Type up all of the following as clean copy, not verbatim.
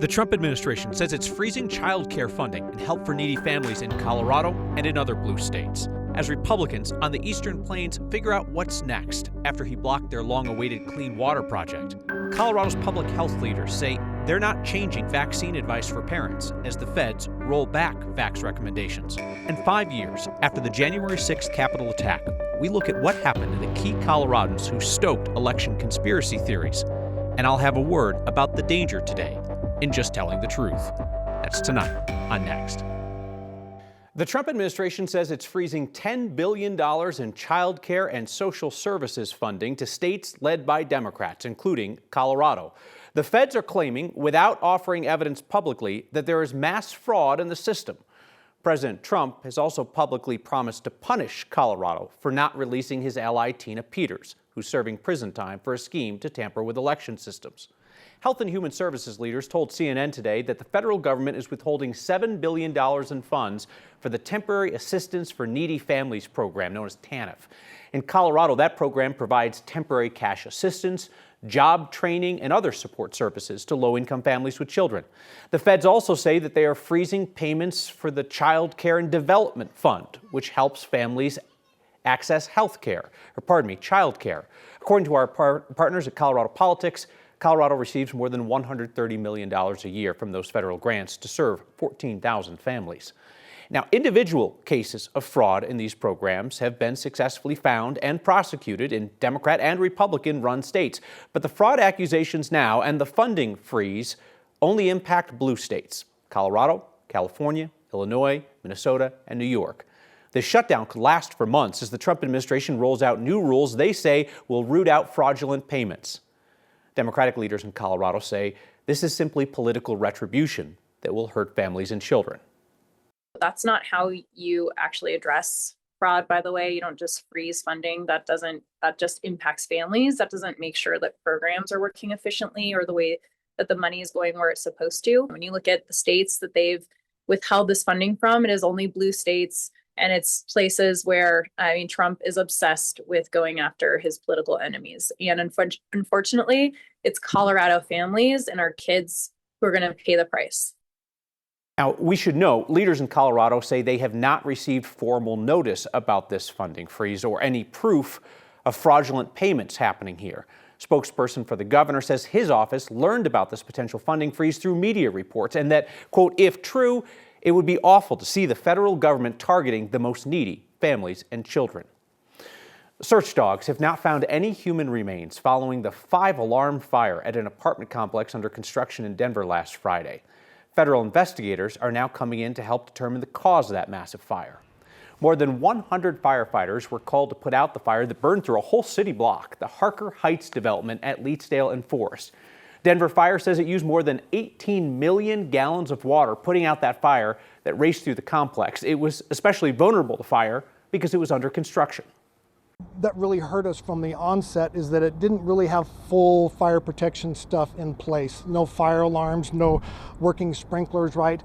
The Trump administration says it's freezing childcare funding and help for needy families in Colorado and in other blue states, as Republicans on the Eastern Plains figure out what's next after he blocked their long-awaited clean water project. Colorado's public health leaders say they're not changing vaccine advice for parents as the feds roll back vax recommendations. And 5 years after the January 6th Capitol attack, we look at what happened to the key Coloradans who stoked election conspiracy theories. And I'll have a word about the danger today in just telling the truth. That's tonight on Next. The Trump administration says it's freezing $10 billion in child care and social services funding to states led by Democrats, including Colorado. The feds are claiming, without offering evidence publicly, that there is mass fraud in the system. President Trump has also publicly promised to punish Colorado for not releasing his ally Tina Peters, who's serving prison time for a scheme to tamper with election systems. Health and Human Services leaders told CNN today that the federal government is withholding $7 billion in funds for the Temporary Assistance for Needy Families program, known as TANF. In Colorado, that program provides temporary cash assistance, job training, and other support services to low-income families with children. The feds also say that they are freezing payments for the Child Care and Development Fund, which helps families access child care. According to our partners at Colorado Politics, Colorado receives more than $130 million a year from those federal grants to serve 14,000 families. Now, individual cases of fraud in these programs have been successfully found and prosecuted in Democrat and Republican-run states. But the fraud accusations now and the funding freeze only impact blue states: Colorado, California, Illinois, Minnesota, and New York. This shutdown could last for months as the Trump administration rolls out new rules they say will root out fraudulent payments. Democratic leaders in Colorado say this is simply political retribution that will hurt families and children. That's not how you actually address fraud, by the way. You don't just freeze funding. That just impacts families. That doesn't make sure that programs are working efficiently or the way that the money is going where it's supposed to. When you look at the states that they've withheld this funding from, it is only blue states. And it's places where, Trump is obsessed with going after his political enemies. And unfortunately, it's Colorado families and our kids who are going to pay the price. Now, we should know, leaders in Colorado say they have not received formal notice about this funding freeze or any proof of fraudulent payments happening here. Spokesperson for the governor says his office learned about this potential funding freeze through media reports and that, quote, if true, it would be awful to see the federal government targeting the most needy families and children. Search dogs have not found any human remains following the 5-alarm fire at an apartment complex under construction in Denver last Friday. Federal investigators are now coming in to help determine the cause of that massive fire. More than 100 firefighters were called to put out the fire that burned through a whole city block, the Harker Heights development at Leetsdale and Forest. Denver Fire says it used more than 18 million gallons of water putting out that fire that raced through the complex. It was especially vulnerable to fire because it was under construction. That really hurt us from the onset is that it didn't really have full fire protection stuff in place. No fire alarms, no working sprinklers, right?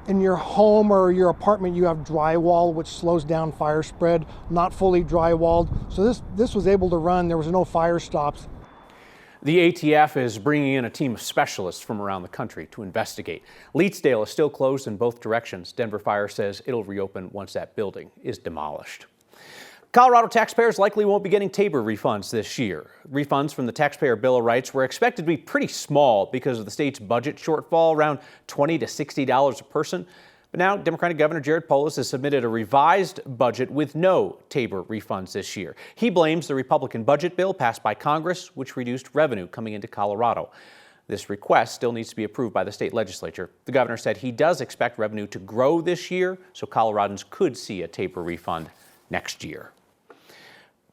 In your home or your apartment, you have drywall, which slows down fire spread, not fully drywalled. So this was able to run. There was no fire stops. The ATF is bringing in a team of specialists from around the country to investigate. Leetsdale is still closed in both directions. Denver Fire says it'll reopen once that building is demolished. Colorado taxpayers likely won't be getting TABOR refunds this year. Refunds from the Taxpayer Bill of Rights were expected to be pretty small because of the state's budget shortfall, around $20 to $60 a person. But now Democratic Governor Jared Polis has submitted a revised budget with no TABOR refunds this year. He blames the Republican budget bill passed by Congress, which reduced revenue coming into Colorado. This request still needs to be approved by the state legislature. The governor said he does expect revenue to grow this year, so Coloradans could see a TABOR refund next year.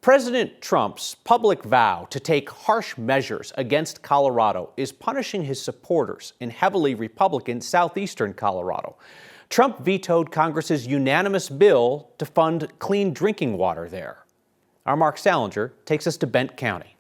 President Trump's public vow to take harsh measures against Colorado is punishing his supporters in heavily Republican southeastern Colorado. Trump vetoed Congress's unanimous bill to fund clean drinking water there. Our Mark Salinger takes us to Bent County.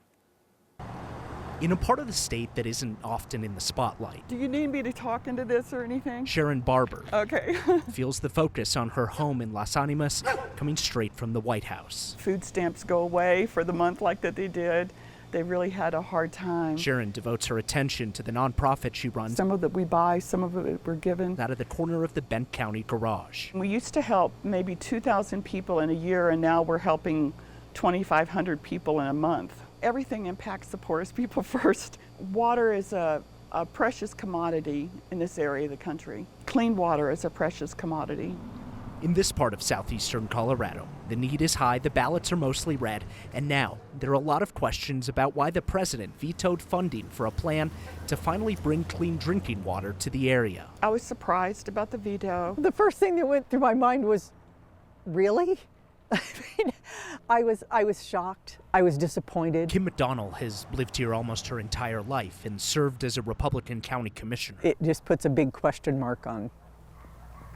In a part of the state that isn't often in the spotlight. Do you need me to talk into this or anything? Sharon Barber okay. feels the focus on her home in Las Animas coming straight from the White House. Food stamps go away for the month like that they did. They really had a hard time. Sharon devotes her attention to the nonprofit she runs. Some of it we buy, some of it we're given. Out of the corner of the Bent County garage. We used to help maybe 2,000 people in a year, and now we're helping 2,500 people in a month. Everything impacts the poorest people first. Water is a precious commodity in this area of the country. Clean water is a precious commodity. In this part of southeastern Colorado, the need is high, the ballots are mostly red, and now there are a lot of questions about why the president vetoed funding for a plan to finally bring clean drinking water to the area. I was surprised about the veto. The first thing that went through my mind was, really? I mean, I was shocked. I was disappointed. Kim McDonnell has lived here almost her entire life and served as a Republican county commissioner. It just puts a big question mark on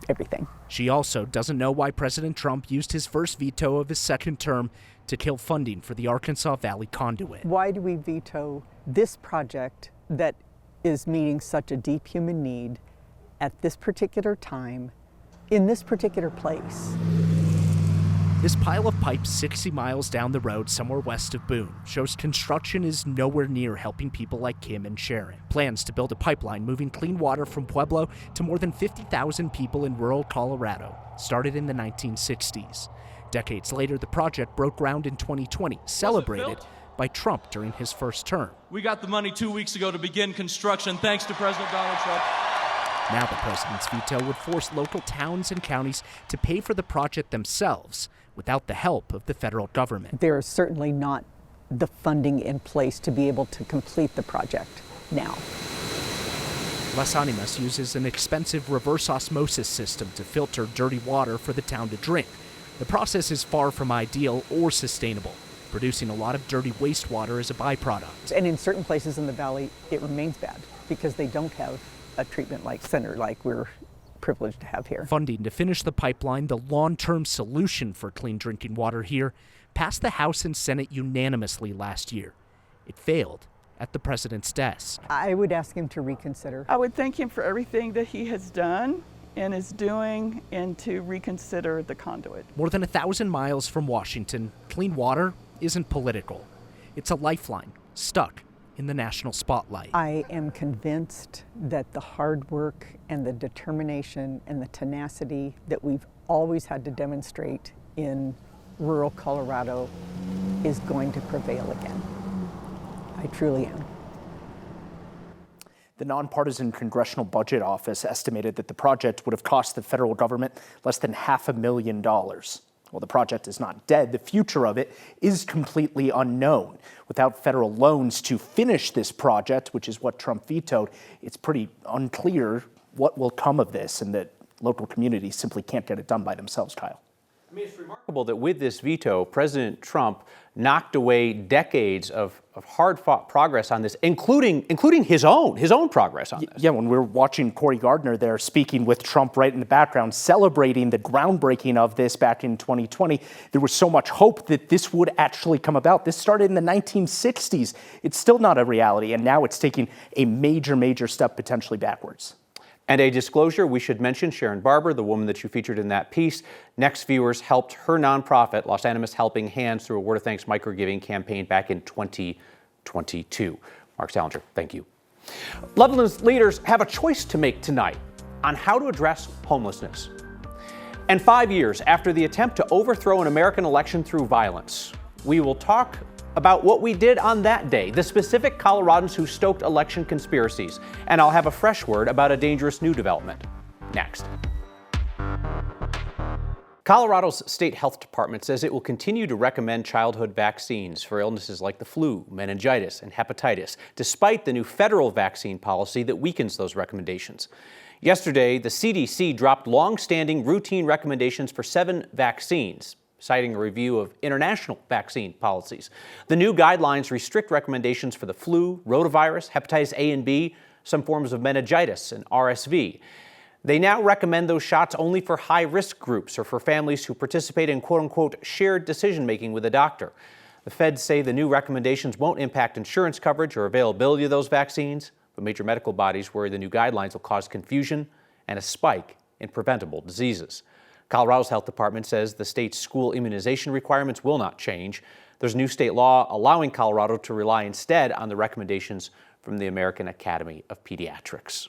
everything. She also doesn't know why President Trump used his first veto of his second term to kill funding for the Arkansas Valley conduit. Why do we veto this project that is meeting such a deep human need at this particular time, in this particular place? This pile of pipes 60 miles down the road somewhere west of Boone shows construction is nowhere near helping people like Kim and Sharon. Plans to build a pipeline moving clean water from Pueblo to more than 50,000 people in rural Colorado started in the 1960s. Decades later, the project broke ground in 2020, celebrated by Trump during his first term. We got the money 2 weeks ago to begin construction thanks to President Donald Trump. Now the president's veto would force local towns and counties to pay for the project themselves without the help of the federal government. There is certainly not the funding in place to be able to complete the project now. Las Animas uses an expensive reverse osmosis system to filter dirty water for the town to drink. The process is far from ideal or sustainable, producing a lot of dirty wastewater as a byproduct. And in certain places in the valley, it remains bad because they don't have a treatment center like we're privileged to have here. Funding to finish the pipeline, the long-term solution for clean drinking water here, passed the House and Senate unanimously last year. It failed at the president's desk. I would ask him to reconsider. I would thank him for everything that he has done and is doing, and to reconsider the conduit. More than 1,000 miles from Washington, clean water isn't political. It's a lifeline stuck in the national spotlight. I am convinced that the hard work and the determination and the tenacity that we've always had to demonstrate in rural Colorado is going to prevail again. I truly am. The nonpartisan Congressional Budget Office estimated that the project would have cost the federal government less than $500,000. Well, the project is not dead. The future of it is completely unknown. Without federal loans to finish this project, which is what Trump vetoed, it's pretty unclear what will come of this, and that local communities simply can't get it done by themselves, Kyle. I mean, it's remarkable that with this veto, President Trump knocked away decades of hard-fought progress on this, including his own progress on this. Yeah, when we're watching Cory Gardner there speaking with Trump right in the background, celebrating the groundbreaking of this back in 2020, there was so much hope that this would actually come about. This started in the 1960s. It's still not a reality, and now it's taking a major step potentially backwards. And a disclosure, we should mention Sharon Barber, the woman that you featured in that piece. Next Viewers helped her nonprofit, Los Animas Helping Hands, through a Word of Thanks microgiving campaign back in 2022. Mark Salinger, thank you. Loveland's leaders have a choice to make tonight on how to address homelessness. And 5 years after the attempt to overthrow an American election through violence, we will talk about what we did on that day, the specific Coloradans who stoked election conspiracies, and I'll have a fresh word about a dangerous new development next. Colorado's state health department says it will continue to recommend childhood vaccines for illnesses like the flu, meningitis, and hepatitis, despite the new federal vaccine policy that weakens those recommendations. Yesterday, the CDC dropped long-standing routine recommendations for 7 vaccines, citing a review of international vaccine policies. The new guidelines restrict recommendations for the flu, rotavirus, hepatitis A and B, some forms of meningitis, and RSV. They now recommend those shots only for high-risk groups or for families who participate in quote-unquote shared decision-making with a doctor. The feds say the new recommendations won't impact insurance coverage or availability of those vaccines, but major medical bodies worry the new guidelines will cause confusion and a spike in preventable diseases. Colorado's health department says the state's school immunization requirements will not change. There's a new state law allowing Colorado to rely instead on the recommendations from the American Academy of Pediatrics.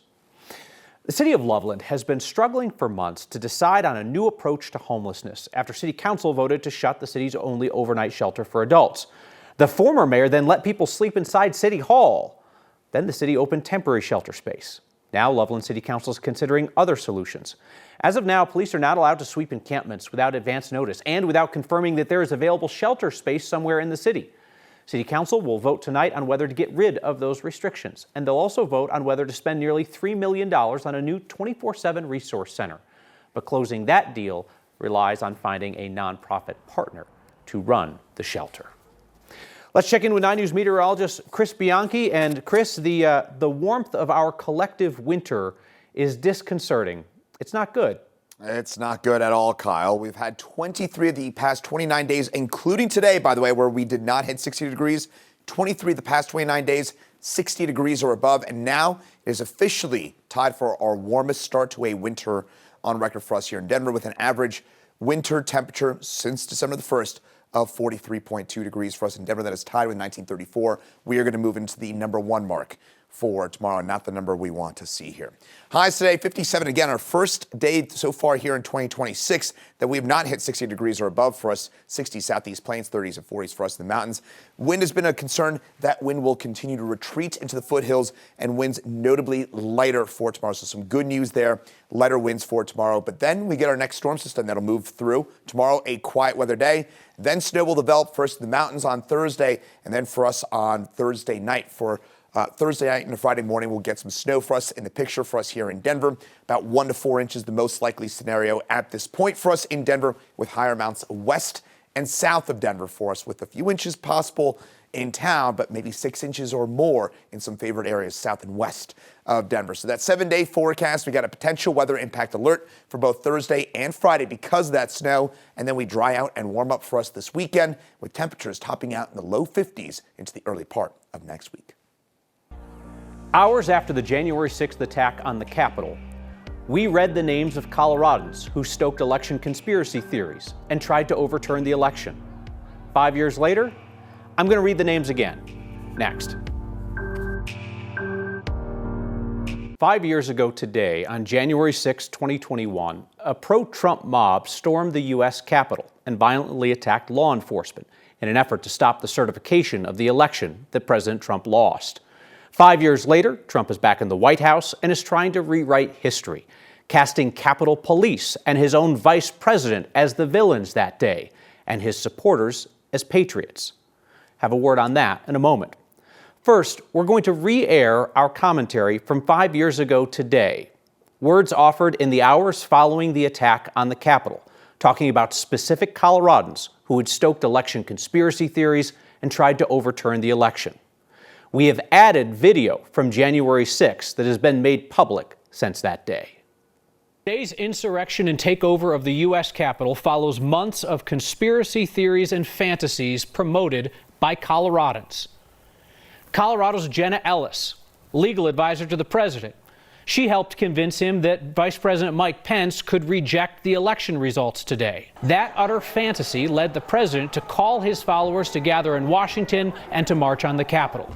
The city of Loveland has been struggling for months to decide on a new approach to homelessness after city council voted to shut the city's only overnight shelter for adults. The former mayor then let people sleep inside City Hall. Then the city opened temporary shelter space. Now Loveland City Council is considering other solutions. As of now, police are not allowed to sweep encampments without advance notice and without confirming that there is available shelter space somewhere in the city. City Council will vote tonight on whether to get rid of those restrictions, and they'll also vote on whether to spend nearly $3 million on a new 24/7 resource center. But closing that deal relies on finding a nonprofit partner to run the shelter. Let's check in with 9 News meteorologist Chris Bianchi. And Chris, the warmth of our collective winter is disconcerting. It's not good. It's not good at all, Kyle. We've had 23 of the past 29 days, including today, by the way, where we did not hit 60 degrees. 23 of the past 29 days, 60 degrees or above. And now it is officially tied for our warmest start to a winter on record for us here in Denver, with an average winter temperature since December the 1st of 43.2 degrees for us in Denver. That is tied with 1934. We are going to move into the number 1 mark for tomorrow, not the number we want to see here. Highs today, 57. Again, our first day so far here in 2026 that we have not hit 60 degrees or above for us. 60 southeast plains, 30s and 40s for us in the mountains. Wind has been a concern. That wind will continue to retreat into the foothills, and winds notably lighter for tomorrow. So some good news there. Lighter winds for tomorrow. But then we get our next storm system that'll move through. Tomorrow, a quiet weather day. Then snow will develop first in the mountains on Thursday, and then for us on Thursday night. For Thursday night and Friday morning, we'll get some snow for us in the picture for us here in Denver. About 1 to 4 inches, the most likely scenario at this point for us in Denver, with higher amounts west and south of Denver for us, with a few inches possible in town, but maybe 6 inches or more in some favored areas south and west of Denver. So that 7-day forecast, we got a potential weather impact alert for both Thursday and Friday because of that snow. And then we dry out and warm up for us this weekend, with temperatures topping out in the low 50s into the early part of next week. Hours after the January 6th attack on the Capitol, we read the names of Coloradans who stoked election conspiracy theories and tried to overturn the election. 5 years later, I'm going to read the names again. Next. 5 years ago today, on January 6, 2021, a pro-Trump mob stormed the U.S. Capitol and violently attacked law enforcement in an effort to stop the certification of the election that President Trump lost. 5 years later, Trump is back in the White House and is trying to rewrite history, casting Capitol Police and his own vice president as the villains that day, and his supporters as patriots. Have a word on that in a moment. First, we're going to re-air our commentary from 5 years ago today. Words offered in the hours following the attack on the Capitol, talking about specific Coloradans who had stoked election conspiracy theories and tried to overturn the election. We have added video from January 6th that has been made public since that day. Today's insurrection and takeover of the U.S. Capitol follows months of conspiracy theories and fantasies promoted by Coloradans. Colorado's Jenna Ellis, legal advisor to the president, she helped convince him that Vice President Mike Pence could reject the election results today. That utter fantasy led the president to call his followers to gather in Washington and to march on the Capitol.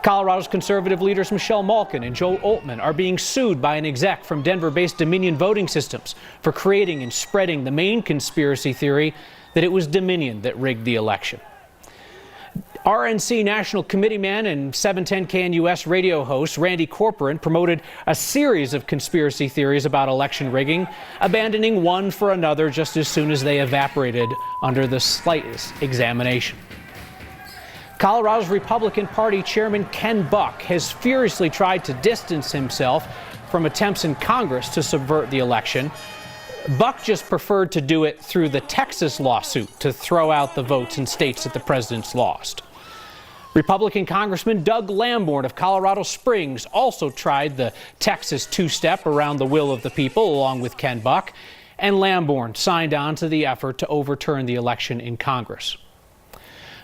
Colorado's conservative leaders Michelle Malkin and Joe Oltmann are being sued by an exec from Denver-based Dominion Voting Systems for creating and spreading the main conspiracy theory that it was Dominion that rigged the election. RNC National Committee man and 710 KNUS radio host Randy Corporan promoted a series of conspiracy theories about election rigging, abandoning one for another just as soon as they evaporated under the slightest examination. Colorado's Republican Party Chairman Ken Buck has furiously tried to distance himself from attempts in Congress to subvert the election. Buck just preferred to do it through the Texas lawsuit to throw out the votes in states that the president's lost. Republican Congressman Doug Lamborn of Colorado Springs also tried the Texas two-step around the will of the people along with Ken Buck, and Lamborn signed on to the effort to overturn the election in Congress.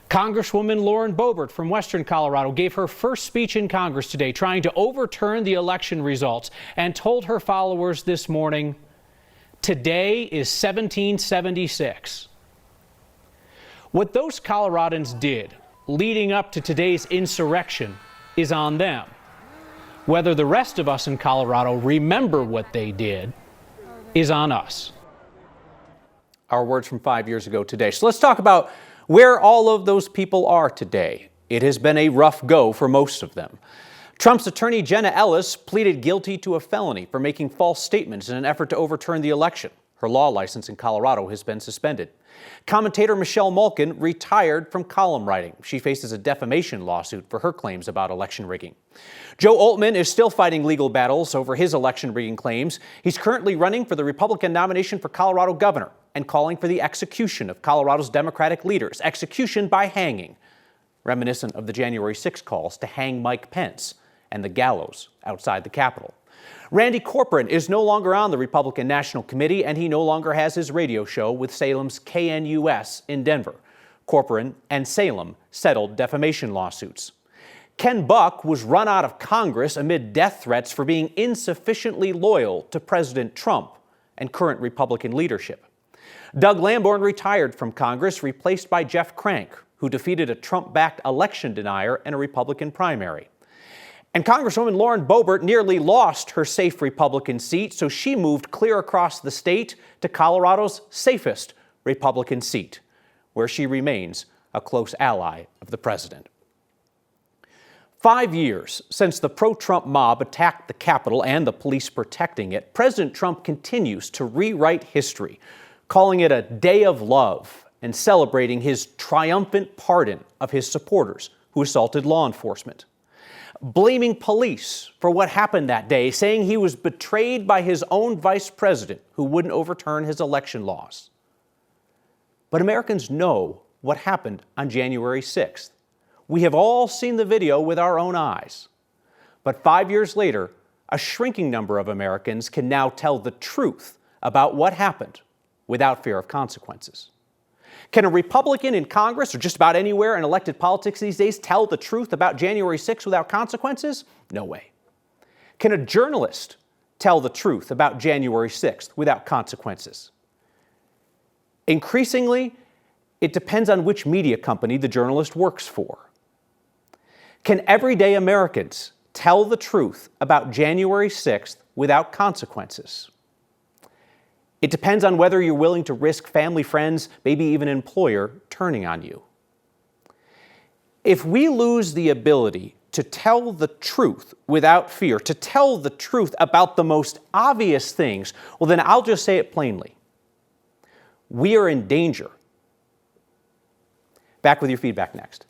Congresswoman Lauren Boebert from Western Colorado gave her first speech in Congress today trying to overturn the election results and told her followers this morning, Today is 1776. What those Coloradans did leading up to today's insurrection is on them. Whether the rest of us in Colorado remember what they did is on us. Our words from 5 years ago today. So let's talk about where all of those people are today. It has been a rough go for most of them. Trump's attorney Jenna Ellis pleaded guilty to a felony for making false statements in an effort to overturn the election. Her law license in Colorado has been suspended. Commentator Michelle Malkin retired from column writing. She faces a defamation lawsuit for her claims about election rigging. Joe Oltmann is still fighting legal battles over his election rigging claims. He's currently running for the Republican nomination for Colorado governor and calling for the execution of Colorado's Democratic leaders, execution by hanging, reminiscent of the January 6 calls to hang Mike Pence and the gallows outside the Capitol. Randy Corcoran is no longer on the Republican National Committee, and he no longer has his radio show with Salem's KNUS in Denver. Corcoran and Salem settled defamation lawsuits. Ken Buck was run out of Congress amid death threats for being insufficiently loyal to President Trump and current Republican leadership. Doug Lamborn retired from Congress, replaced by Jeff Crank, who defeated a Trump-backed election denier in a Republican primary. And Congresswoman Lauren Boebert nearly lost her safe Republican seat, so she moved clear across the state to Colorado's safest Republican seat, where she remains a close ally of the president. 5 years since the pro-Trump mob attacked the Capitol and the police protecting it, President Trump continues to rewrite history, calling it a day of love and celebrating his triumphant pardon of his supporters who assaulted law enforcement. Blaming police for what happened that day, saying he was betrayed by his own vice president who wouldn't overturn his election laws. But Americans know what happened on January 6th. We have all seen the video with our own eyes. But 5 years later, a shrinking number of Americans can now tell the truth about what happened without fear of consequences. Can a Republican in Congress or just about anywhere in elected politics these days tell the truth about January 6th without consequences? No way. Can a journalist tell the truth about January 6th without consequences? Increasingly, it depends on which media company the journalist works for. Can everyday Americans tell the truth about January 6th without consequences? It depends on whether you're willing to risk family, friends, maybe even an employer turning on you. If we lose the ability to tell the truth without fear, to tell the truth about the most obvious things, well, then I'll just say it plainly. We are in danger. Back with your feedback next.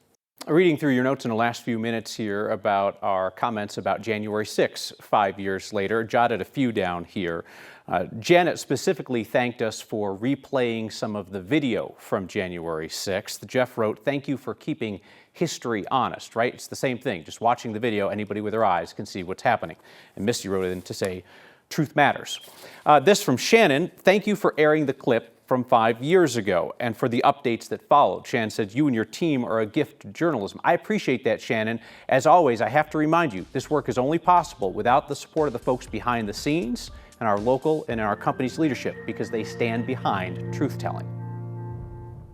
Reading through your notes in the last few minutes here about our comments about January 6th, 5 years later, jotted a few down here. Janet specifically thanked us for replaying some of the video from January 6th. Jeff wrote, "Thank you for keeping history honest," right? It's the same thing. Just watching the video, anybody with their eyes can see what's happening. And Misty wrote in to say, "Truth matters." This from Shannon, "Thank you for airing the clip from 5 years ago and for the updates that followed." Shannon said, "You and your team are a gift to journalism." I appreciate that, Shannon. As always, I have to remind you, this work is only possible without the support of the folks behind the scenes and our local and our company's leadership, because they stand behind truth-telling.